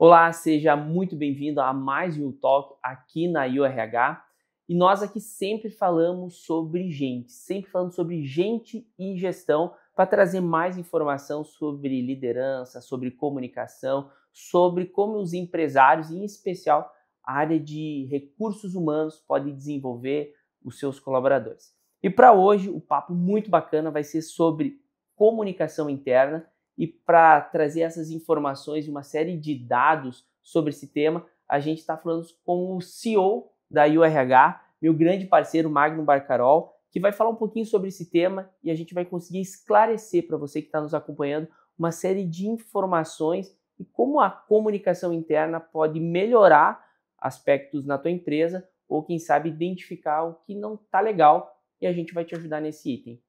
Olá, seja muito bem-vindo a mais um Talk aqui na URH. E nós aqui sempre falamos sobre gente, sempre falando sobre gente e gestão para trazer mais informação sobre liderança, sobre comunicação, sobre como os empresários, em especial a área de recursos humanos, podem desenvolver os seus colaboradores. E para hoje, o papo muito bacana vai ser sobre comunicação interna. E para trazer essas informações e uma série de dados sobre esse tema, a gente está falando com o CEO da URH, meu grande parceiro Magno Barcarol, que vai falar um pouquinho sobre esse tema e a gente vai conseguir esclarecer para você que está nos acompanhando uma série de informações e como a comunicação interna pode melhorar aspectos na tua empresa ou, quem sabe, identificar o que não está legal, e a gente vai te ajudar nesse item.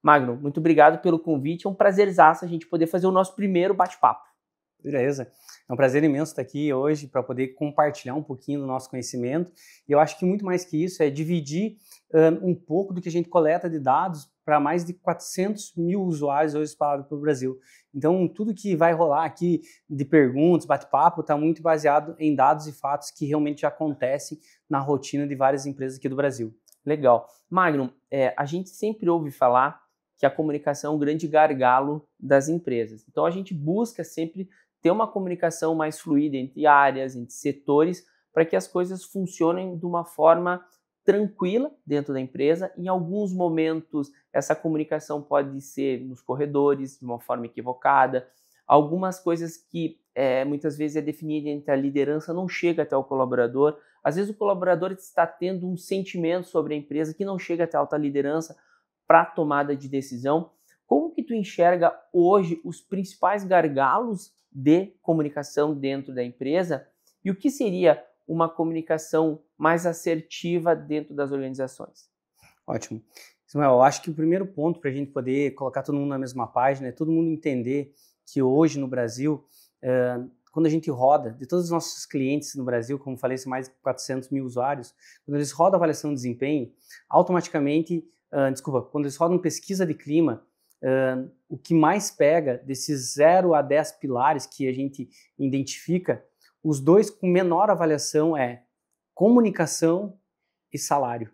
Magno, muito obrigado pelo convite. É um prazerzaço a gente poder fazer o nosso primeiro bate-papo. Beleza. É um prazer imenso estar aqui hoje para poder compartilhar um pouquinho do nosso conhecimento. E eu acho que muito mais que isso é dividir um pouco do que a gente coleta de dados para mais de 400 mil usuários hoje espalhados pelo Brasil. Então, tudo que vai rolar aqui de perguntas, bate-papo, está muito baseado em dados e fatos que realmente acontecem na rotina de várias empresas aqui do Brasil. Legal. Magno, a gente sempre ouve falar que a comunicação é um grande gargalo das empresas. Então, a gente busca sempre ter uma comunicação mais fluida entre áreas, entre setores, para que as coisas funcionem de uma forma tranquila dentro da empresa. Em alguns momentos, essa comunicação pode ser nos corredores, de uma forma equivocada. Algumas coisas que muitas vezes é definida entre a liderança não chega até o colaborador. Às vezes o colaborador está tendo um sentimento sobre a empresa que não chega até a alta liderança para a tomada de decisão. Como que tu enxerga hoje os principais gargalos de comunicação dentro da empresa e o que seria uma comunicação mais assertiva dentro das organizações? Ótimo. Ismael, eu acho que o primeiro ponto para a gente poder colocar todo mundo na mesma página é todo mundo entender que hoje no Brasil, quando a gente roda, de todos os nossos clientes no Brasil, como falei, são mais de 400 mil usuários, quando eles rodam a avaliação de desempenho, automaticamente, quando eles rodam pesquisa de clima, o que mais pega desses 0 a 10 pilares que a gente identifica, os dois com menor avaliação é comunicação e salário.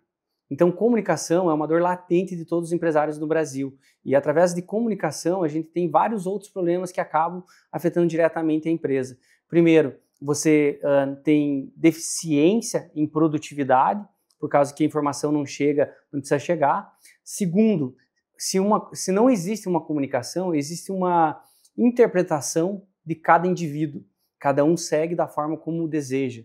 Então, comunicação é uma dor latente de todos os empresários no Brasil. E através de comunicação, a gente tem vários outros problemas que acabam afetando diretamente a empresa. Primeiro, você tem deficiência em produtividade, por causa que a informação não chega onde precisa chegar. Segundo, se não existe uma comunicação, existe uma interpretação de cada indivíduo. Cada um segue da forma como deseja.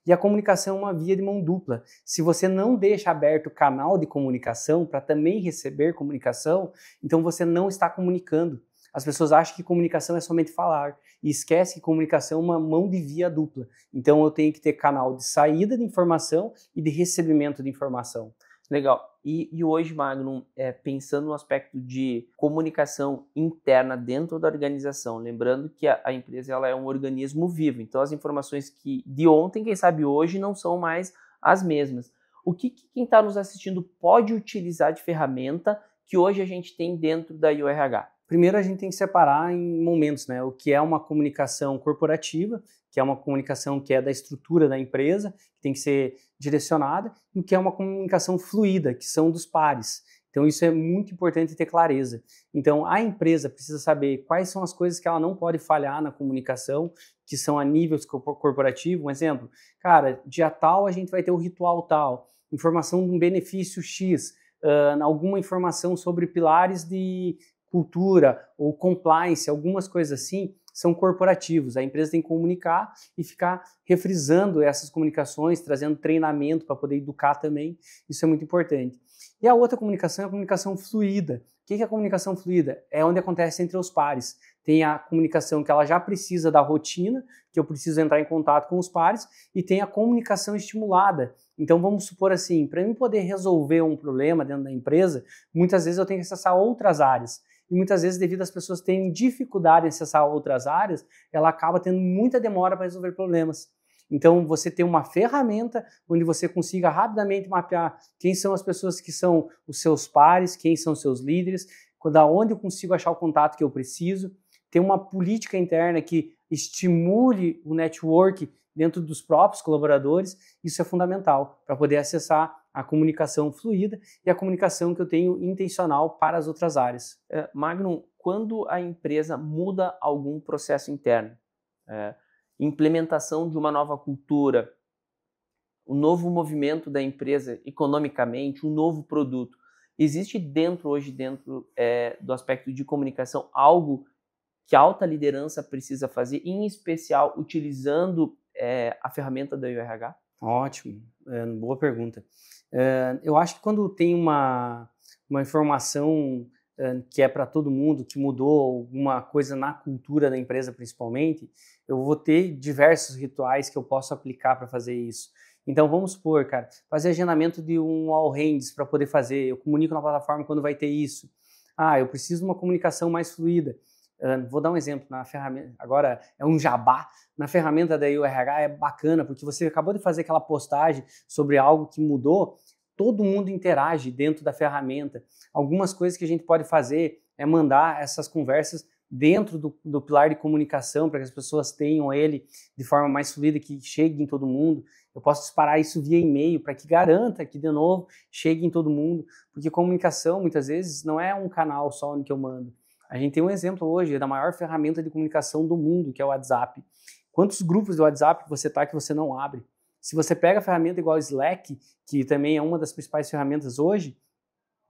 E a comunicação é uma via de mão dupla. Se você não deixa aberto o canal de comunicação para também receber comunicação, então você não está comunicando. As pessoas acham que comunicação é somente falar e esquecem que comunicação é uma mão de via dupla. Então eu tenho que ter canal de saída de informação e de recebimento de informação. Legal. E hoje, Magno, pensando no aspecto de comunicação interna dentro da organização, lembrando que a empresa ela é um organismo vivo, então as informações que de ontem, quem sabe hoje, não são mais as mesmas. O que quem está nos assistindo pode utilizar de ferramenta que hoje a gente tem dentro da URH? Primeiro a gente tem que separar em momentos, né? O que é uma comunicação corporativa, que é uma comunicação que é da estrutura da empresa, que tem que ser direcionada, e o que é uma comunicação fluida, que são dos pares. Então isso é muito importante ter clareza. Então a empresa precisa saber quais são as coisas que ela não pode falhar na comunicação, que são a nível corporativo. Um exemplo, cara, dia tal a gente vai ter o ritual tal, informação de um benefício X, alguma informação sobre pilares de cultura ou compliance, algumas coisas assim, são corporativos. A empresa tem que comunicar e ficar refrisando essas comunicações, trazendo treinamento para poder educar também. Isso é muito importante. E a outra comunicação é a comunicação fluida. O que é a comunicação fluida? É onde acontece entre os pares. Tem a comunicação que ela já precisa da rotina, que eu preciso entrar em contato com os pares, e tem a comunicação estimulada. Então vamos supor assim, para eu poder resolver um problema dentro da empresa, muitas vezes eu tenho que acessar outras áreas. E muitas vezes, devido às pessoas terem dificuldade em acessar outras áreas, ela acaba tendo muita demora para resolver problemas. Então, você tem uma ferramenta onde você consiga rapidamente mapear quem são as pessoas que são os seus pares, quem são os seus líderes, da onde eu consigo achar o contato que eu preciso. Tem uma política interna que estimule o network dentro dos próprios colaboradores, isso é fundamental para poder acessar a comunicação fluida e a comunicação que eu tenho intencional para as outras áreas. Magnum, quando a empresa muda algum processo interno, implementação de uma nova cultura, um novo movimento da empresa economicamente, um novo produto, existe hoje dentro do aspecto de comunicação algo que a alta liderança precisa fazer, em especial utilizando a ferramenta da RH? Ótimo, boa pergunta. Eu acho que quando tem uma informação que é para todo mundo, que mudou alguma coisa na cultura da empresa principalmente, eu vou ter diversos rituais que eu posso aplicar para fazer isso. Então vamos supor, cara, fazer agendamento de um all hands para poder fazer, eu comunico na plataforma quando vai ter isso. Eu preciso de uma comunicação mais fluida. Vou dar um exemplo, na ferramenta, agora é um jabá, na ferramenta da RH é bacana, porque você acabou de fazer aquela postagem sobre algo que mudou, todo mundo interage dentro da ferramenta. Algumas coisas que a gente pode fazer é mandar essas conversas dentro do pilar de comunicação, para que as pessoas tenham ele de forma mais fluida, que chegue em todo mundo. Eu posso disparar isso via e-mail, para que garanta que, de novo, chegue em todo mundo, porque comunicação, muitas vezes, não é um canal só onde que eu mando. A gente tem um exemplo hoje da maior ferramenta de comunicação do mundo, que é o WhatsApp. Quantos grupos do WhatsApp você está que você não abre? Se você pega a ferramenta igual o Slack, que também é uma das principais ferramentas hoje,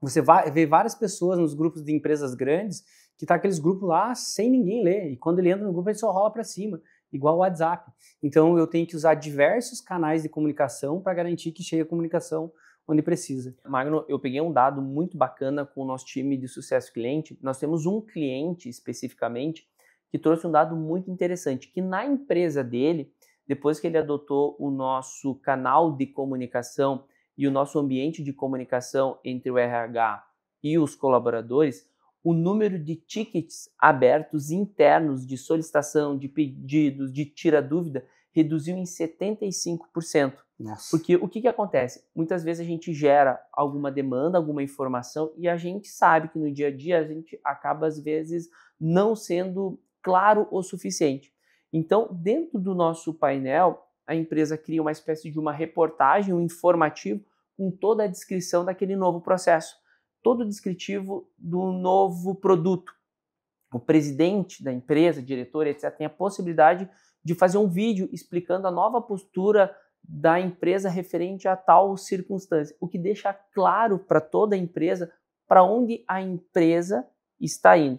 você vai ver várias pessoas nos grupos de empresas grandes que tá aqueles grupos lá sem ninguém ler. E quando ele entra no grupo, ele só rola para cima, igual o WhatsApp. Então, eu tenho que usar diversos canais de comunicação para garantir que chegue a comunicação onde precisa. Magno, eu peguei um dado muito bacana com o nosso time de sucesso cliente. Nós temos um cliente especificamente que trouxe um dado muito interessante, que na empresa dele, depois que ele adotou o nosso canal de comunicação e o nosso ambiente de comunicação entre o RH e os colaboradores, o número de tickets abertos internos de solicitação, de pedidos, de tira-dúvida, reduziu em 75%. Nossa. Porque o que acontece? Muitas vezes a gente gera alguma demanda, alguma informação e a gente sabe que no dia a dia a gente acaba, às vezes, não sendo claro o suficiente. Então, dentro do nosso painel, a empresa cria uma espécie de uma reportagem, um informativo com toda a descrição daquele novo processo, todo o descritivo do novo produto. O presidente da empresa, diretor, etc., tem a possibilidade de fazer um vídeo explicando a nova postura da empresa referente a tal circunstância, o que deixa claro para toda a empresa para onde a empresa está indo.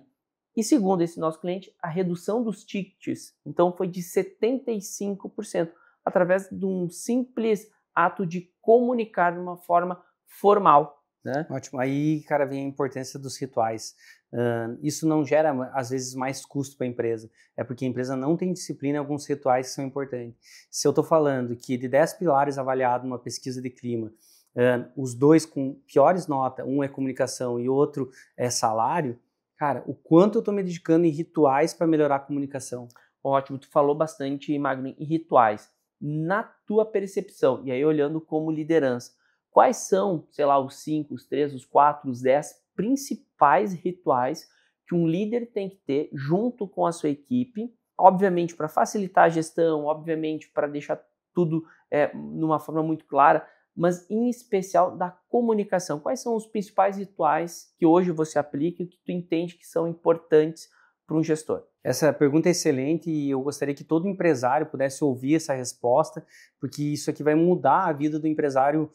E segundo esse nosso cliente, a redução dos tickets, então, foi de 75%, através de um simples ato de comunicar de uma forma formal. Né? Ótimo. Aí, cara, vem a importância dos rituais. Isso não gera, às vezes, mais custo para a empresa. É porque a empresa não tem disciplina em alguns rituais que são importantes. Se eu estou falando que de 10 pilares avaliados numa pesquisa de clima, os dois com piores notas, um é comunicação e o outro é salário, cara, o quanto eu estou me dedicando em rituais para melhorar a comunicação? Ótimo, tu falou bastante, Magno, em rituais. Na tua percepção, e aí olhando como liderança, quais são, sei lá, os 5, os 3, os 4, os 10 principais rituais que um líder tem que ter junto com a sua equipe, obviamente para facilitar a gestão, obviamente para deixar tudo numa forma muito clara, mas em especial da comunicação. Quais são os principais rituais que hoje você aplica e que tu entende que são importantes para um gestor? Essa pergunta é excelente e eu gostaria que todo empresário pudesse ouvir essa resposta, porque isso aqui vai mudar a vida do empresário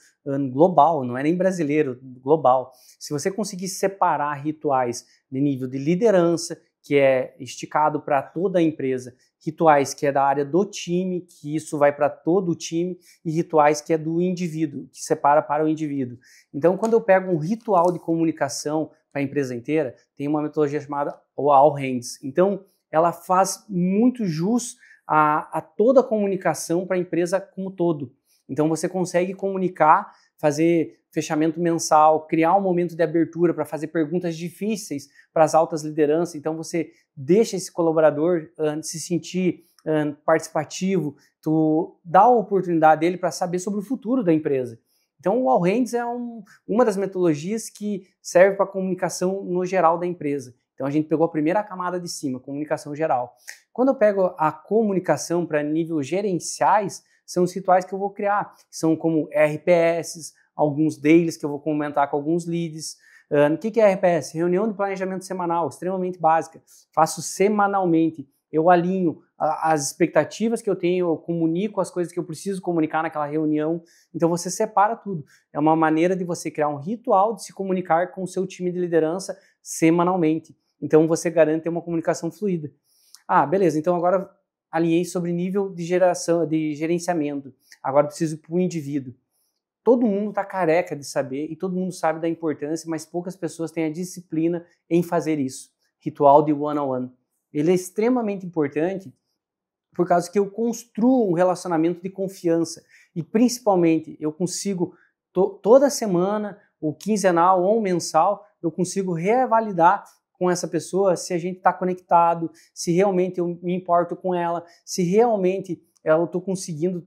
global, não é nem brasileiro, global. Se você conseguir separar rituais de nível de liderança, que é esticado para toda a empresa, rituais que é da área do time, que isso vai para todo o time, e rituais que é do indivíduo, que separa para o indivíduo. Então, quando eu pego um ritual de comunicação para a empresa inteira, tem uma metodologia chamada All Hands. Então, ela faz muito jus a toda a comunicação para a empresa como todo. Então, você consegue comunicar, fazer fechamento mensal, criar um momento de abertura para fazer perguntas difíceis para as altas lideranças. Então, você deixa esse colaborador se sentir participativo, tu dá a oportunidade dele para saber sobre o futuro da empresa. Então, o All Hands é uma das metodologias que serve para a comunicação no geral da empresa. Então, a gente pegou a primeira camada de cima, comunicação geral. Quando eu pego a comunicação para nível gerenciais, são os rituais que eu vou criar, são como RPS, alguns deles que eu vou comentar com alguns leads. O que é RPS? Reunião de planejamento semanal, extremamente básica. Faço semanalmente. Eu alinho as expectativas que eu tenho, eu comunico as coisas que eu preciso comunicar naquela reunião. Então você separa tudo. É uma maneira de você criar um ritual de se comunicar com o seu time de liderança semanalmente. Então você garante ter uma comunicação fluida. Ah, beleza. Então agora alinhei sobre nível de gerenciamento. Agora preciso para o indivíduo. Todo mundo está careca de saber e todo mundo sabe da importância, mas poucas pessoas têm a disciplina em fazer isso. Ritual de one-on-one. Ele é extremamente importante por causa que eu construo um relacionamento de confiança e principalmente eu consigo toda semana, ou quinzenal ou mensal, eu consigo revalidar com essa pessoa se a gente está conectado, se realmente eu me importo com ela, se realmente eu estou conseguindo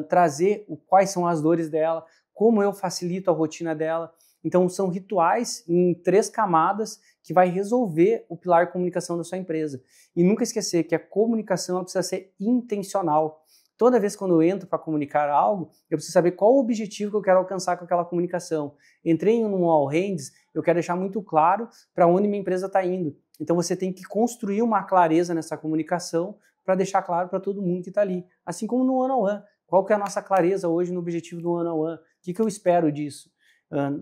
trazer quais são as dores dela, como eu facilito a rotina dela. Então são rituais em 3 camadas que vai resolver o pilar comunicação da sua empresa. E nunca esquecer que a comunicação precisa ser intencional. Toda vez quando eu entro para comunicar algo, eu preciso saber qual o objetivo que eu quero alcançar com aquela comunicação. Entrei em um all hands, eu quero deixar muito claro para onde minha empresa está indo. Então você tem que construir uma clareza nessa comunicação para deixar claro para todo mundo que está ali. Assim como no one-on-one. Qual que é a nossa clareza hoje no objetivo do one-on-one? O que eu espero disso?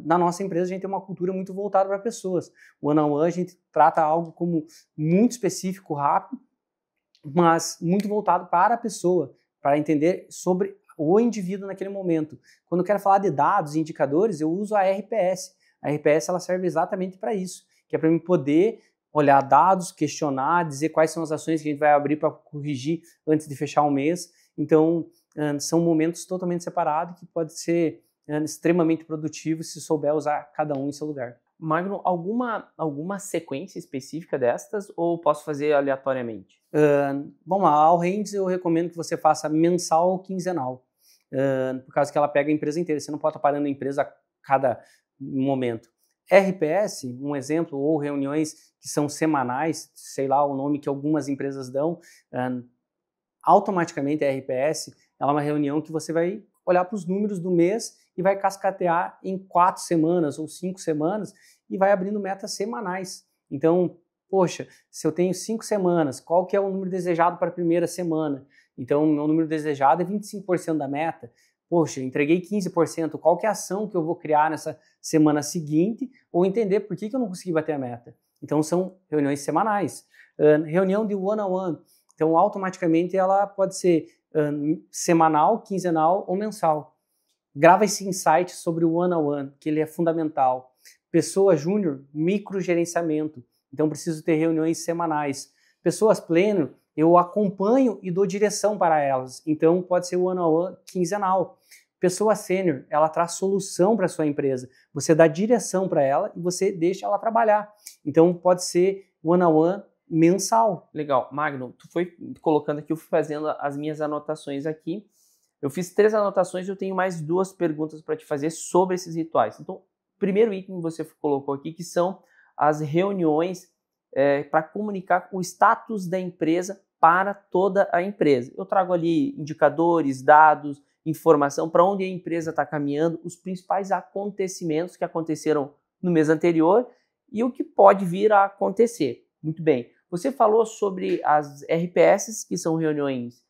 Na nossa empresa a gente tem uma cultura muito voltada para pessoas. O one-on-one a gente trata algo como muito específico, rápido, mas muito voltado para a pessoa, para entender sobre o indivíduo naquele momento. Quando eu quero falar de dados e indicadores, eu uso a RPS. A RPS ela serve exatamente para isso, que é para eu poder olhar dados, questionar, dizer quais são as ações que a gente vai abrir para corrigir antes de fechar o mês. Então, são momentos totalmente separados que pode ser extremamente produtivo se souber usar cada um em seu lugar. Magno, alguma sequência específica destas ou posso fazer aleatoriamente? Vamos lá, All Hands eu recomendo que você faça mensal ou quinzenal, por causa que ela pega a empresa inteira, você não pode estar parando a empresa a cada momento. RPS, um exemplo, ou reuniões que são semanais, sei lá o nome que algumas empresas dão, automaticamente a RPS ela é uma reunião que você vai olhar para os números do mês e vai cascatear em 4 semanas ou 5 semanas e vai abrindo metas semanais. Então, poxa, se eu tenho 5 semanas, qual que é o número desejado para a primeira semana? Então, meu número desejado é 25% da meta. Poxa, entreguei 15%, qual que é a ação que eu vou criar nessa semana seguinte? Ou entender por que eu não consegui bater a meta. Então, são reuniões semanais. Reunião de one-on-one. Então, automaticamente, ela pode ser semanal, quinzenal ou mensal. Grava esse insight sobre o one-on-one, que ele é fundamental. Pessoa júnior, microgerenciamento. Então, preciso ter reuniões semanais. Pessoas pleno, eu acompanho e dou direção para elas. Então, pode ser o one-on-one quinzenal. Pessoa sênior, ela traz solução para a sua empresa. Você dá direção para ela e você deixa ela trabalhar. Então, pode ser one-on-one mensal. Legal. Magno, tu foi colocando aqui, eu fui fazendo as minhas anotações aqui. Eu fiz 3 anotações e eu tenho mais 2 perguntas para te fazer sobre esses rituais. Então, o primeiro item que você colocou aqui, que são as reuniões para comunicar o status da empresa para toda a empresa. Eu trago ali indicadores, dados, informação para onde a empresa está caminhando, os principais acontecimentos que aconteceram no mês anterior e o que pode vir a acontecer. Muito bem. Você falou sobre as RPS, que são reuniões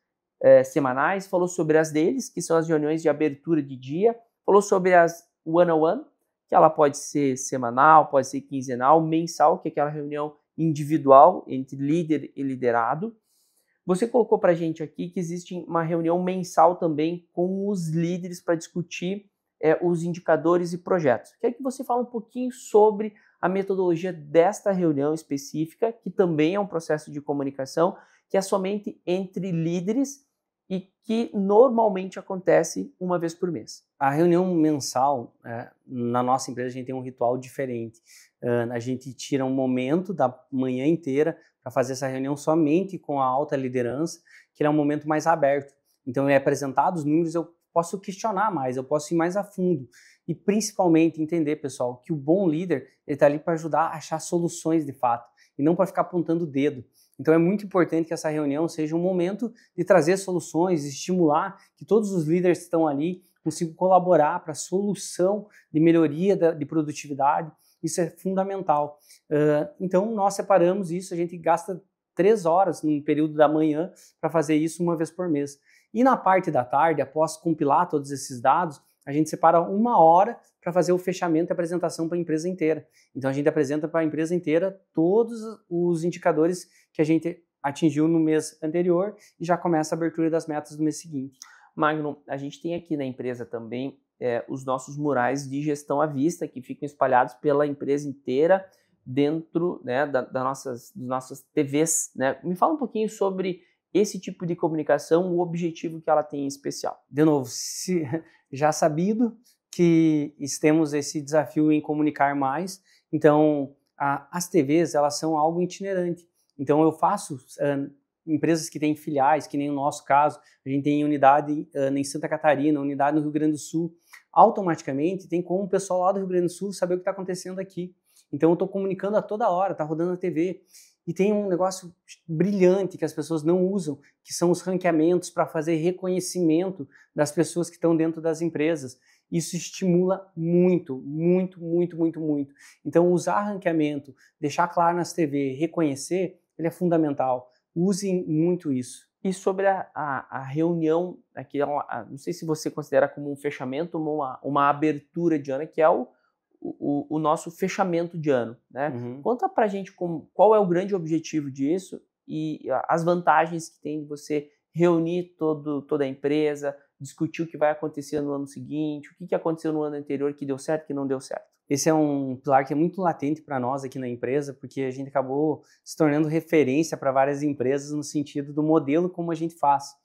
semanais, falou sobre as deles, que são as reuniões de abertura de dia, falou sobre as one-on-one, que ela pode ser semanal, pode ser quinzenal, mensal, que é aquela reunião individual entre líder e liderado. Você colocou para a gente aqui que existe uma reunião mensal também com os líderes para discutir os indicadores e projetos. Quero que você fale um pouquinho sobre a metodologia desta reunião específica, que também é um processo de comunicação, que é somente entre líderes e que normalmente acontece uma vez por mês. A reunião mensal, na nossa empresa a gente tem um ritual diferente. A gente tira um momento da manhã inteira para fazer essa reunião somente com a alta liderança, que é um momento mais aberto. Então, é apresentado os números, eu posso questionar mais, eu posso ir mais a fundo. E principalmente entender, pessoal, que o bom líder está ali para ajudar a achar soluções de fato e não para ficar apontando o dedo. Então é muito importante que essa reunião seja um momento de trazer soluções, estimular que todos os líderes que estão ali consigam colaborar para a solução de melhoria de produtividade. Isso é fundamental. Então nós separamos isso, a gente gasta 3 horas no período da manhã para fazer isso uma vez por mês. E na parte da tarde, após compilar todos esses dados, a gente separa 1 hora para fazer o fechamento e apresentação para a empresa inteira. Então a gente apresenta para a empresa inteira todos os indicadores que a gente atingiu no mês anterior e já começa a abertura das metas do mês seguinte. Magno, a gente tem aqui na empresa também os nossos murais de gestão à vista, que ficam espalhados pela empresa inteira, dentro, né, das nossas TVs. Né? Me fala um pouquinho sobre esse tipo de comunicação, o objetivo que ela tem em especial. De novo, já sabido que temos esse desafio em comunicar mais, então as TVs elas são algo itinerante. Então eu faço empresas que têm filiais, que nem no nosso caso, a gente tem unidade em Santa Catarina, unidade no Rio Grande do Sul, automaticamente tem como o pessoal lá do Rio Grande do Sul saber o que está acontecendo aqui. Então eu estou comunicando a toda hora, está rodando na TV. E tem um negócio brilhante que as pessoas não usam, que são os ranqueamentos para fazer reconhecimento das pessoas que estão dentro das empresas. Isso estimula muito, muito, muito, muito, muito. Então usar ranqueamento, deixar claro nas TV, reconhecer, ele é fundamental. Usem muito isso. E sobre a reunião, não sei se você considera como um fechamento ou uma abertura de ano, que é o nosso fechamento de ano, né? Uhum. Conta pra gente qual é o grande objetivo disso e as vantagens que tem de você reunir toda a empresa, discutir o que vai acontecer no ano seguinte, o que aconteceu no ano anterior, que deu certo, que não deu certo. Esse é um pilar que é muito latente para nós aqui na empresa, porque a gente acabou se tornando referência para várias empresas no sentido do modelo como a gente faz.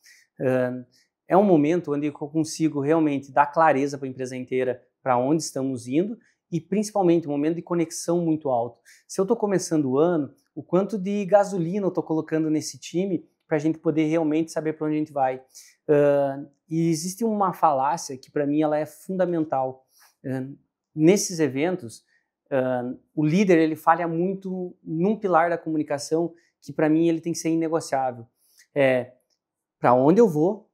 É um momento onde eu consigo realmente dar clareza para a empresa inteira para onde estamos indo e principalmente um momento de conexão muito alto. Se eu estou começando o ano, o quanto de gasolina eu estou colocando nesse time para a gente poder realmente saber para onde a gente vai. E existe uma falácia que para mim ela é fundamental. Nesses eventos, o líder ele falha muito num pilar da comunicação que para mim ele tem que ser inegociável. Para onde eu vou,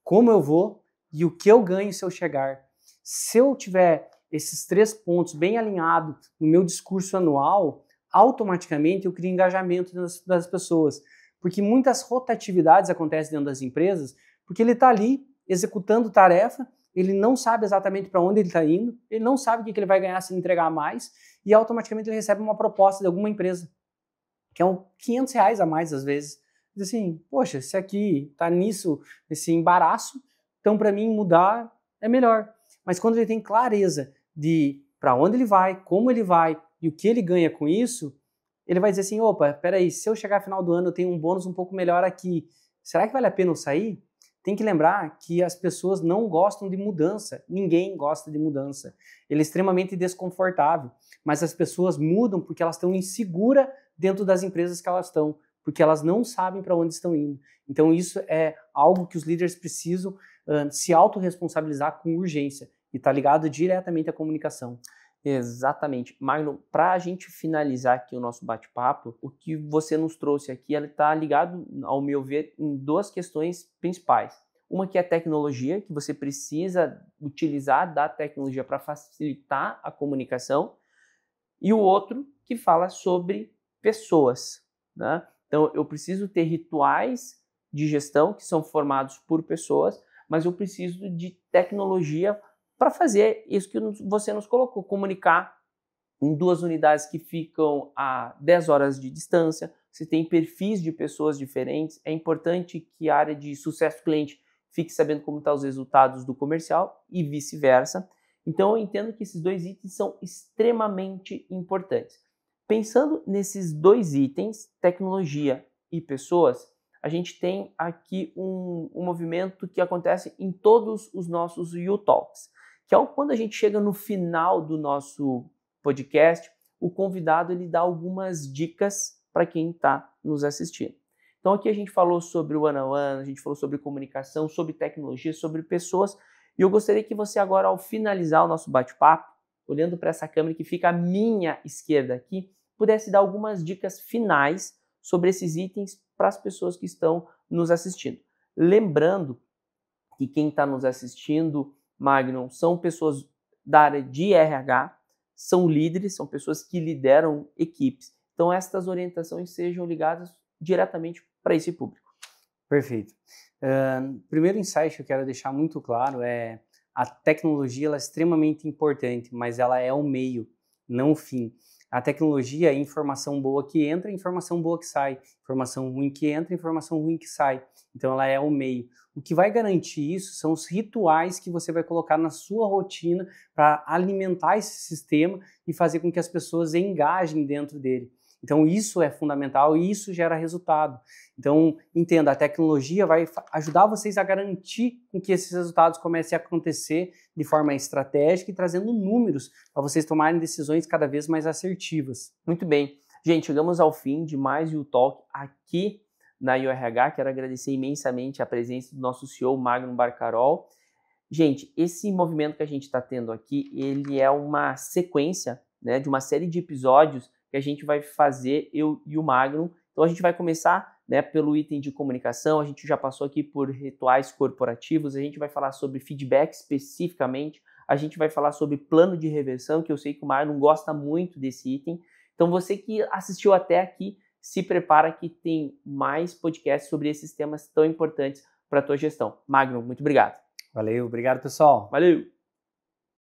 como eu vou e o que eu ganho se eu chegar. Se eu tiver esses 3 pontos bem alinhados no meu discurso anual, automaticamente eu crio engajamento das pessoas. Porque muitas rotatividades acontecem dentro das empresas, porque ele está ali executando tarefa, ele não sabe exatamente para onde ele está indo, ele não sabe o que ele vai ganhar se ele entregar mais, e automaticamente ele recebe uma proposta de alguma empresa, que é R$500 a mais às vezes. Diz assim, poxa, se aqui está nesse embaraço, então para mim mudar é melhor. Mas quando ele tem clareza de para onde ele vai, como ele vai e o que ele ganha com isso, ele vai dizer assim, opa, peraí, se eu chegar no final do ano eu tenho um bônus um pouco melhor aqui, será que vale a pena eu sair? Tem que lembrar que as pessoas não gostam de mudança, ninguém gosta de mudança. Ele é extremamente desconfortável, mas as pessoas mudam porque elas estão inseguras dentro das empresas que elas estão, porque elas não sabem para onde estão indo. Então isso é algo que os líderes precisam se autorresponsabilizar com urgência e está ligado diretamente à comunicação. Exatamente. Magno, para a gente finalizar aqui o nosso bate-papo, o que você nos trouxe aqui, ele está ligado, ao meu ver, em 2 questões principais. Uma que é a tecnologia, que você precisa utilizar da tecnologia para facilitar a comunicação, e o outro que fala sobre pessoas, né? Então, eu preciso ter rituais de gestão que são formados por pessoas, mas eu preciso de tecnologia para fazer isso que você nos colocou, comunicar em 2 unidades que ficam a 10 horas de distância, você tem perfis de pessoas diferentes, é importante que a área de sucesso cliente fique sabendo como estão os resultados do comercial e vice-versa. Então eu entendo que esses 2 itens são extremamente importantes. Pensando nesses 2 itens, tecnologia e pessoas, a gente tem aqui um movimento que acontece em todos os nossos U-Talks, que é quando a gente chega no final do nosso podcast, o convidado ele dá algumas dicas para quem está nos assistindo. Então aqui a gente falou sobre o one-on-one, a gente falou sobre comunicação, sobre tecnologia, sobre pessoas, e eu gostaria que você agora, ao finalizar o nosso bate-papo, olhando para essa câmera que fica à minha esquerda aqui, pudesse dar algumas dicas finais sobre esses itens para as pessoas que estão nos assistindo. Lembrando que quem está nos assistindo, Magno, são pessoas da área de RH, são líderes, são pessoas que lideram equipes. Então, estas orientações sejam ligadas diretamente para esse público. Perfeito. Primeiro insight que eu quero deixar muito claro é a tecnologia ela é extremamente importante, mas ela é o meio, não o fim. A tecnologia é informação boa que entra, informação boa que sai, informação ruim que entra, informação ruim que sai. Então ela é o meio. O que vai garantir isso são os rituais que você vai colocar na sua rotina para alimentar esse sistema e fazer com que as pessoas engajem dentro dele. Então isso é fundamental e isso gera resultado. Então entenda, a tecnologia vai ajudar vocês a garantir com que esses resultados comecem a acontecer de forma estratégica e trazendo números para vocês tomarem decisões cada vez mais assertivas. Muito bem. Gente, chegamos ao fim de mais um Talk aqui na IORH. Quero agradecer imensamente a presença do nosso CEO, Magno Barcarol. Gente, esse movimento que a gente está tendo aqui, ele é uma sequência, né, de uma série de episódios que a gente vai fazer, eu e o Magno. Então a gente vai começar, né, pelo item de comunicação, a gente já passou aqui por rituais corporativos, a gente vai falar sobre feedback especificamente, a gente vai falar sobre plano de reversão, que eu sei que o Magno gosta muito desse item. Então você que assistiu até aqui, se prepara que tem mais podcasts sobre esses temas tão importantes para a tua gestão. Magno, muito obrigado. Valeu, obrigado pessoal. Valeu!